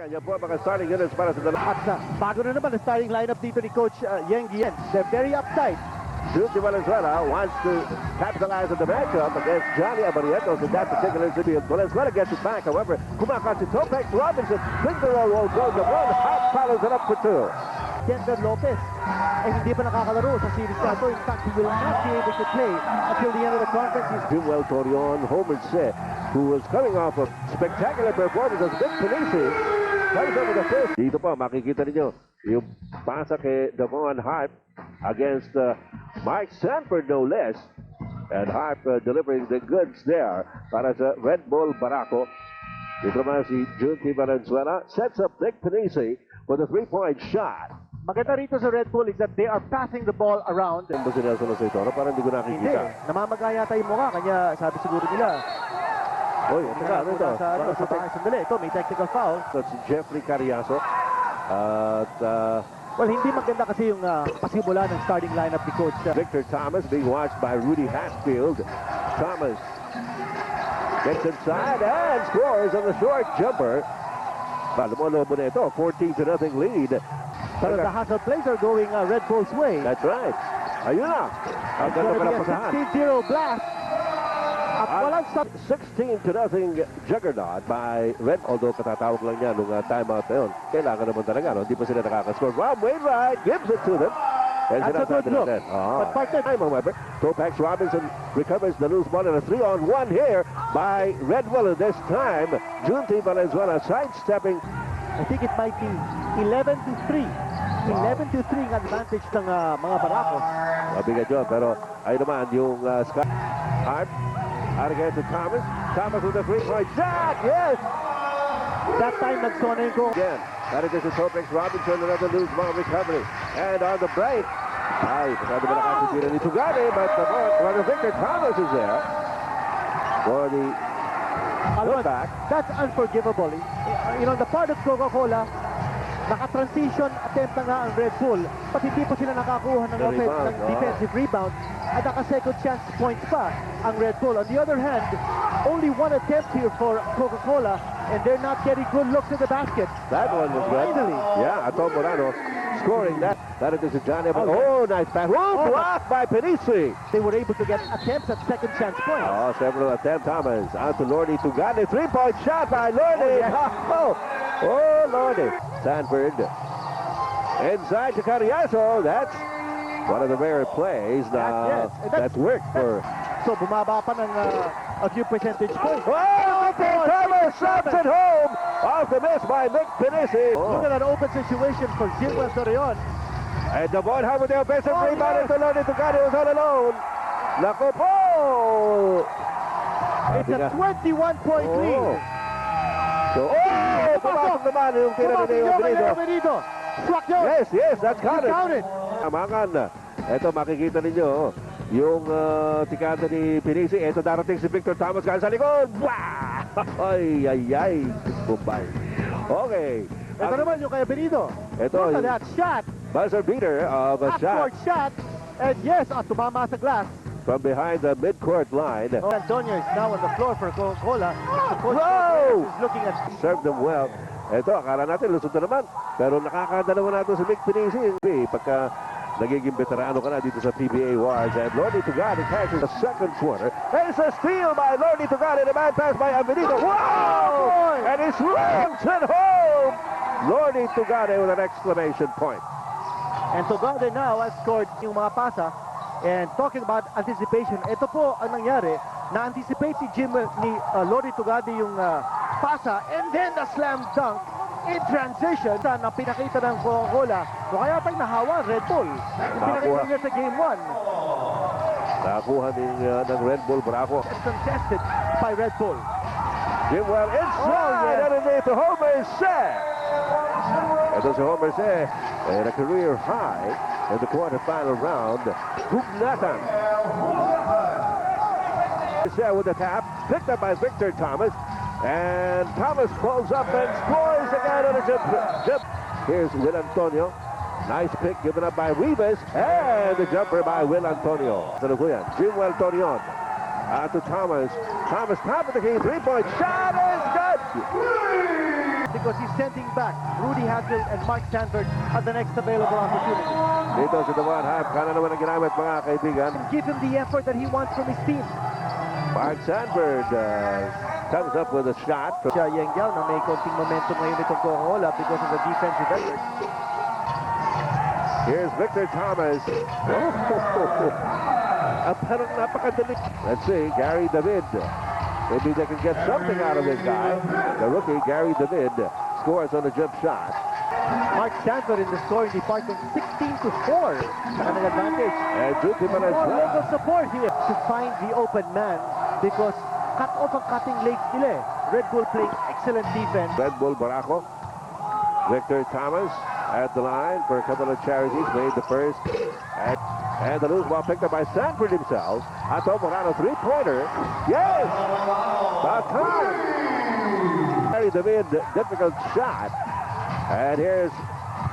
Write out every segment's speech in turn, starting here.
Yan po mga starting units para sa dalawa. At bago na naman ang starting lineup dito ni Coach Yeng Guillen. They're very uptight. Duty Valenzuela wants to capitalize on the matchup against Johnny Abarientos in that particular field. Valenzuela gets it back, however, kumakas si Topex Robinson. Finger roll won't go. The one half follows it up for two. Denver Lopez ay hindi pa nakakalaro sa series na ito. In fact, he will not be able to play until the end of the conference. Jimwell Torion, Homer Se, who was coming off a spectacular performance as Vic Panisi. Comes over the first. Dito po, makikita ninyo yung pasa kay Devon Harp against Mike Sanford, no less. And Harp delivering the goods there para sa Red Bull Barako. Dito naman si Junti Valenzuela sets up Vic Panisi with a three-point shot. Maganda rito sa Red Bull is that they are passing the ball around. Ano ba si Nelson Aceitoro? Parang hindi ko nakikita. Hindi, namamaga yata yung mukha. Kanya sabi siguro nila. Oy, ano ito? Sandali, ito may technical foul. So, si Jeffrey Cariaso. At well, hindi maganda kasi yung pasimula ng starting lineup ni Coach. Victor Thomas being watched by Rudy Hatfield. Thomas gets inside and scores on the short jumper. Palomolobo na ito, 14-0 lead. Pero the hustle plays are going Red Bull's way. That's right. Ayun na. Ang ganda pa ng pasahan. 16-0 blast. At walang 16-0 juggernaut by Red. Although katatawag lang niya nung timeout na yun. Kailangan naman talaga, no? Hindi pa sila nakakascore. Rob Wainwright gives it to them. And that's a good look. But partner time, however, Topex Robinson recovers the loose ball in a 3-on-1 here by Red Bull. And this time, Junti Valenzuela sidestepping. I think it might be 11-3. 11-3 ang advantage ng mga Barakos. Mabigat yun, pero ayun naman yung Scott Hart. Out again to Thomas. Thomas with a three-point shot. Yes! That time nagsona yung goal. Again, that is to Topex Robinson, another loose ball recovery. And on the break, ay, masyado malakas yung tira ni Tugade, but the Victor Thomas is there for the putback. That's unforgivable. You know, the part of Coca-Cola, naka-transition attempt na nga ang Red Bull, but hindi pa sila nakakuha ng defensive rebound at naka-second chance points pa ang Red Bull. On the other hand, only one attempt here for Coca-Cola, and they're not getting good looks at the basket. That one was good. Finally. Yeah, Atom Morano scoring that. That is to Johnny. Oh, nice pass. Oh, blocked by Panisi. They were able to get attempts at second chance points. Oh, several attempts. Thomas out to Lordy Tugade. Three-point shot by Lordy. Oh, Lordy. Sanford inside to Cariaso. That's one of the rare plays that's worked for. So bumaba pa ng a few percentage points. Oh, Thomas shots it home off the miss by Vic Panisi. Look at that open situation for Jimwell Torion. And the ball had with the offensive rebound to Lordy Tugade was all alone. Nako po! It's a 21-point lead. So, pumasok naman yung tira ni Ganito. Swak yun. Yes, that's counted. Counted. Amangan. Ito, makikita ninyo, yung tikada ni Panisi. Ito, darating si Victor Thomas sa likod. Wow! Ay. Kumbay. Okay. Ito naman yung kay Ganito. Ito, look at that shot. Buzzer beater of a shot. Shot. And yes, tumama sa glass. From behind the midcourt line. Antonio is now on the floor for Coca-Cola. Whoa! Is looking at served them well. Ito, akala natin, lusot na naman. Pero nakakadalawa natin si Vic Panisi. Pagka nagiging veterano ka na dito sa PBA Wars. And Lordy Tugade catches the second quarter. There's a steal by Lordy Tugade. The man pass by Avenito. Wow! And he slams it home! Lordy Tugade with an exclamation point. And Tugade now has scored yung mga pasa. And talking about anticipation, ito po ang nangyari. Na-anticipate si Lordy Tugade yung pasa, and then the slam dunk in transition na pinakita ng Coca-Cola. So kaya tayo nahawa, Red Bull. Yung pinakita niya sa Game 1. Nakakuha ng Red Bull Bravo. It's contested by Red Bull. Jimwell inside, and it to Homer Se. Ito si Homer Se, and a career high in the quarterfinal round. Hugnatan. Se with the tap, picked up by Victor Thomas. And Thomas pulls up and scores again on a jump. Here's Will Antonio. Nice pick given up by Rivas. And the jumper by Will Antonio. Jimwell Torion. Out to Thomas. Thomas top of the key. Three-point shot is good. because he's sending back Rudy Hatfield and Mark Stanford at the next available opportunity. Dito si Devon Hype, kanan naman ang ginamit mga kaibigan. Give him the effort that he wants from his team. Mark Stanford comes up with a shot. Siya Yang Yao na may konting momentum ngayon itong Coca-Cola because of the defensive effort. Here's Victor Thomas. Parang napakadali. Let's see, Gary David. Maybe they can get something out of this guy. The rookie, Gary David, scores on a jump shot. Mark Stanford in the scoring department, 16-4. An advantage. And Duty More local support here to find the open man because cut off ang cutting legs nila. Red Bull playing excellent defense. Red Bull Baraco. Victor Thomas at the line for a couple of charities. Made the first. And the loose ball picked up by Stanford himself. Ato Morano, three-pointer. Yes! About time! Gary David, difficult shot. And here's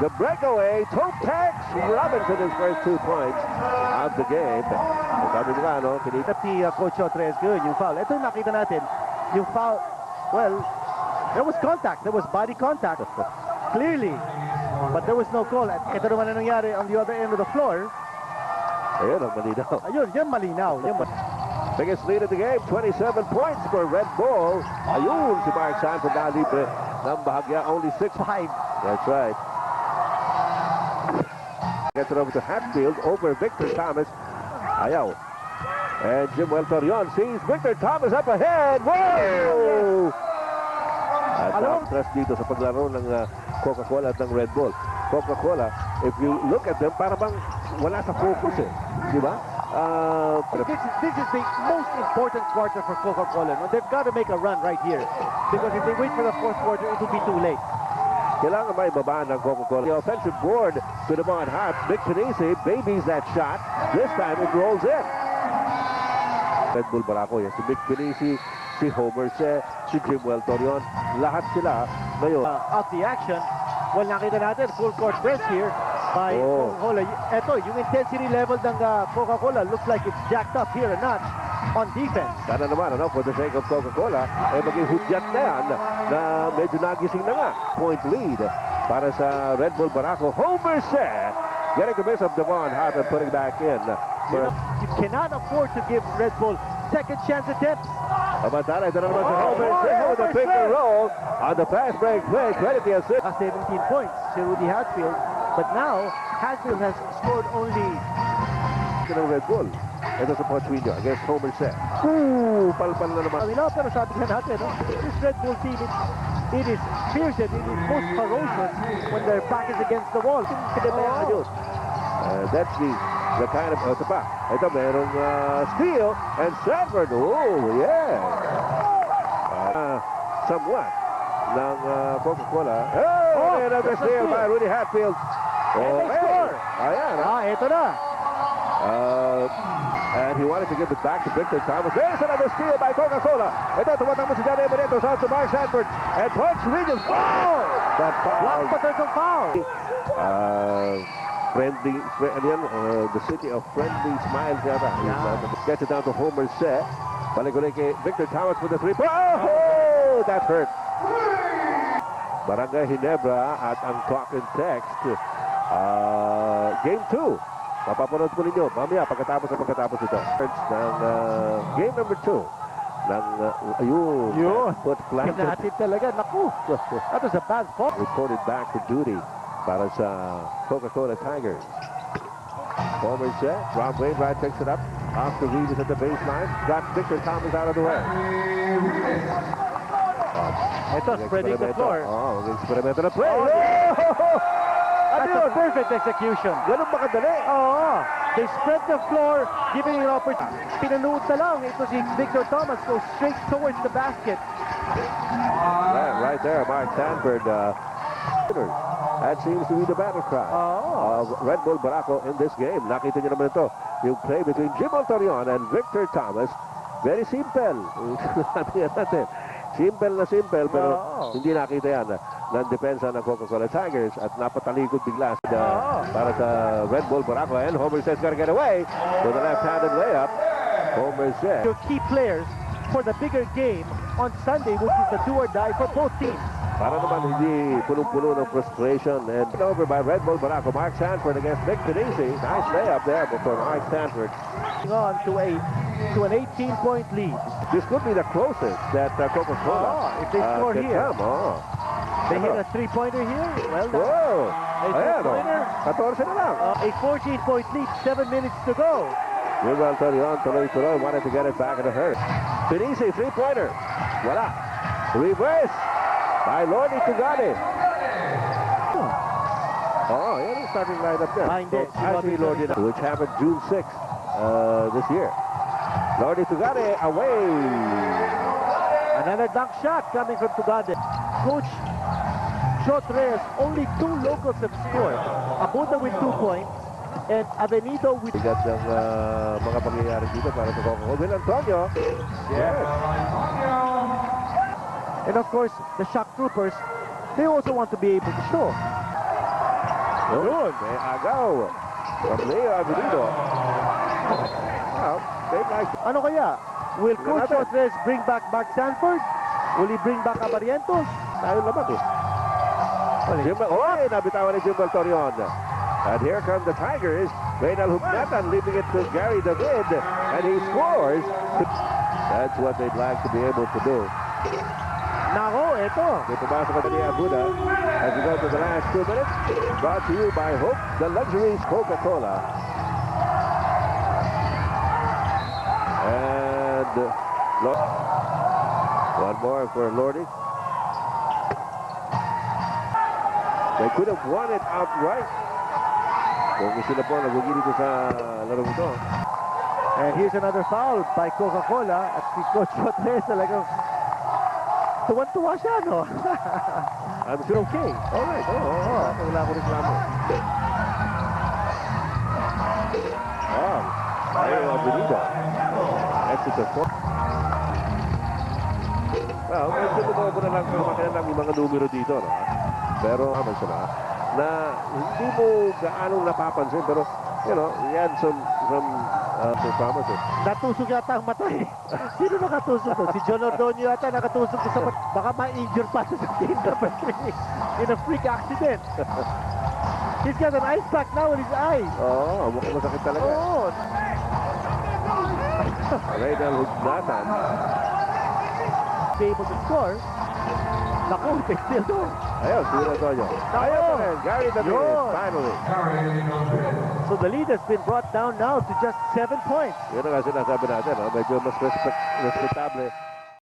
the breakaway. Topex Robinson, his first 2 points of the game. Sabi mo nga, no? Ni Coach Otres, good, yung foul. Ito yung nakita natin. Yung foul, well, there was contact. There was body contact. Clearly. But there was no call. At ito naman na nangyari on the other end of the floor. Ayun, ang malinaw. Ayun, yan malinaw. Biggest lead of the game, 27 points for Red Bull. Ayun, si Mark Sanford na libre ng bahagya, only 6-5. That's right. Gets it over to Hatfield, over Victor Thomas. Ayaw. And Jim Torion sees Victor Thomas up ahead. Whoa! At trust dito sa paglaro ng Coca-Cola at ng Red Bull. Coca-Cola, if you look at them, para bang wala sa focus eh. Di ba? This is the most important quarter for Coca-Cola. No? They've got to make a run right here. Because if they wait for the fourth quarter, it will be too late. Kailangan may babaan ng Coca-Cola. The offensive board to the Devon Hype. Vic Pinisi babies that shot. This time it rolls in. Red Bull Baraco, yan. Si Vic Pinisi, si Homer Se, si Jim Torion. Lahat sila ngayon. Out the action. Well, nakita natin, full court press here by Coca-Cola. Ito, yung intensity level ng Coca-Cola looks like it's jacked up here a notch on defense. Sana naman, ano, for the sake of Coca-Cola, maging hudyat na yan na medyo nagising na nga. Point lead para sa Red Bull Baraco. Homer Se getting the miss of Devon Hype and putting back in. You cannot afford to give Red Bull second chance attempts. Abantala, ito na naman si Homer Se with a pick and roll on the fast break play. Credit the assist. 17 points si Rudy Hatfield. But now, Hatfield has scored only ng Red Bull. Ito sa Pochwinyo against Homer Se. Palpal na naman. Pero sabi nga natin, no? This Red Bull team, it is fierce and it is most ferocious when their back is against the wall. That's the kind of, ito pa, ito merong steal and Stanford, yeah. Somewhat ng Coca-Cola. Another steal by Rudy Hatfield. And they score. Ayan. Ito na. And he wanted to give it back to Victor Thomas. There's another steal by Coca-Cola. Ito, tumatama si Johnny Benito sa Mark Stanford. And Punch Regis. That foul. But there's a foul. The city of friendly smiles yata. Gets it down to Homer Se. Balik ulit kay Victor Thomas with the three. Oh! That hurt. Barangay Ginebra at ang talk and text. Game 2. Mapapanood po ninyo mamaya pagkatapos ito. Ng game number 2. Ayun. Put flat. Kinatid talaga. Naku. That was a bad fall. Reported back to duty para sa Coca-Cola Tigers. Homer Se. Ron Wainwright picks it up. Off the Regis at the baseline. Got Victor Thomas out of the way. Ito, spreading the floor. Experimento na play. That's a perfect execution. Ganun makadali. They spread the floor, giving an opportunity. Pinanood na lang. Ito si Victor Thomas goes straight towards the basket. Right there, Mark Stanford. That seems to be the battle cry of Red Bull Baraco in this game. Nakita niyo naman ito. Yung play between Jim Torion and Victor Thomas. Very simple. Simple na simple, pero hindi nakita yan ng depensa ng Coca-Cola Tigers at napatalikod bigla para sa Red Bull Baraco. And Homer Se's got to get away with a left-handed layup. Homer Se. Your key players for the bigger game on Sunday, which is the do or die for both teams. Para naman hindi punong-puno ng frustration. And over by Red Bull Barako. Mark Sanford against Vic Denisi. Nice layup there for Mark Sanford. On to an 18-point lead. This could be the closest that Coca-Cola if they score can here. come. They hit a three-pointer here. Well done. Whoa! A Ayan, three-pointer. 14 na lang. A 14-point lead, 7 minutes to go. Wilbel Torion, tuloy-tuloy, wanted to get it back in a hurry. Denisi, three-pointer. Wala. Reverse by Lordy Tugade. Oh, yan ang starting lineup niya. Hindi. Actually, Lordy, which happened June 6th this year. Lordy Tugade away. Another dunk shot coming from Tugade. Coach Shotres, only 2 locals have scored. Abuda with 2 points and Avenito with... Bigat ng mga pangyayari dito para sa Coca-Cola. Will Antonio. Yes. And of course, the shock troopers, they also want to be able to show. Yun, may agaw from Leo Avenito. Well, they'd like to... Ano kaya? Will Coach Shotres bring back Mark Sanford? Will he bring back Abarientos? Tayo labat eh. Nabitawan ni Jimbal Torion. And here come the Tigers. Reynal Hugnatan leaving it to Gary David. And he scores. That's what they'd like to be able to do. Nako, eto. May pumasok ka ni Abuda as we go to the last 2 minutes. Brought to you by Hope, the Luxuries Coca-Cola. And one more for Lordy. They could have won it outright. Kung sila po nagugili ko sa laro ito. And here's another foul by Coca-Cola at si Coach Shotres talagang tuwan-tuwa siya, no? I'm sure okay. Alright, wala ko reklamo. Ayaw Avenida. Exeter 4. Well, medyo lumobo na lang kumakailan lang yung mga numero dito, no? Pero, na hindi mo gaano napapansin, pero, you know, he had some performances. Natusok yata ang mata eh. Sino nakatusok to? Si John Ordonio yata nakatusok to sa mata. Baka ma-injure pa sa game number 3 in a freak accident. He's got an ice pack now in his eyes. Oo, mukhang masakit talaga. Oo. Reynal Hugnatan. Be able to score. Naku, they still don't. Ayun, sila Antonio. Ayun, Gary David, finally. So the lead has been brought down now to just 7 points. Yun ang sinasabi natin, no? Medyo mas respectable